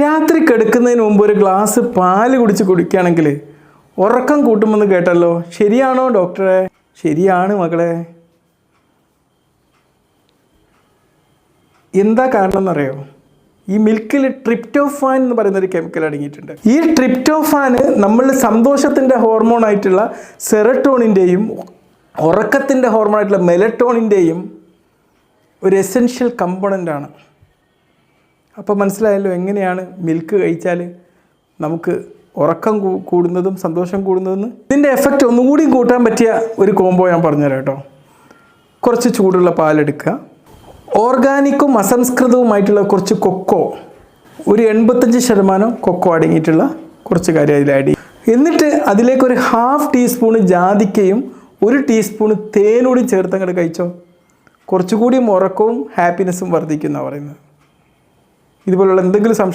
രാത്രി കിടക്കുന്നതിന് മുമ്പ് ഒരു ഗ്ലാസ് പാല് കുടിക്കുകയാണെങ്കിൽ ഉറക്കം കൂട്ടുമെന്ന് കേട്ടല്ലോ. ശരിയാണോ ഡോക്ടറെ? ശരിയാണ് മകളെ. എന്താ കാരണം എന്നറിയോ? ഈ മിൽക്കിൽ ട്രിപ്റ്റോഫാൻ എന്ന് പറയുന്നൊരു കെമിക്കൽ അടങ്ങിയിട്ടുണ്ട്. ഈ ട്രിപ്റ്റോഫാന് നമ്മൾ സന്തോഷത്തിൻ്റെ ഹോർമോണായിട്ടുള്ള സെറട്ടോണിൻ്റെയും ഉറക്കത്തിൻ്റെ ഹോർമോണായിട്ടുള്ള മെലറ്റോണിൻ്റെയും ഒരു എസെൻഷ്യൽ കമ്പോണൻ്റാണ്. അപ്പോൾ മനസ്സിലായല്ലോ എങ്ങനെയാണ് മിൽക്ക് കഴിച്ചാൽ നമുക്ക് ഉറക്കം കൂടുന്നതും സന്തോഷം കൂടുന്നതെന്ന്. ഇതിൻ്റെ എഫക്റ്റ് ഒന്നുകൂടി കൂട്ടാൻ പറ്റിയ ഒരു കോംബോ ഞാൻ പറഞ്ഞുതരാം കേട്ടോ. കുറച്ച് ചൂടുള്ള പാലെടുക്കുക, ഓർഗാനിക്കും അസംസ്കൃതവുമായിട്ടുള്ള കുറച്ച് കൊക്കോ, ഒരു 85% കൊക്കോ അടങ്ങിയിട്ടുള്ള കുറച്ച് കാര്യം അതിൽ ആഡ് ചെയ്യും. എന്നിട്ട് അതിലേക്കൊരു 1/2 ടീസ്പൂണ് ജാതിക്കയും 1 ടീസ്പൂണ് തേനൂടി ചേർത്ത് അങ്ങോട്ട് കഴിച്ചോ. കുറച്ചുകൂടി ഉറക്കവും ഹാപ്പിനെസ്സും വർദ്ധിക്കുന്നതാണ് പറയുന്നത്. ഇതുപോലുള്ള എന്തെങ്കിലും സംശയം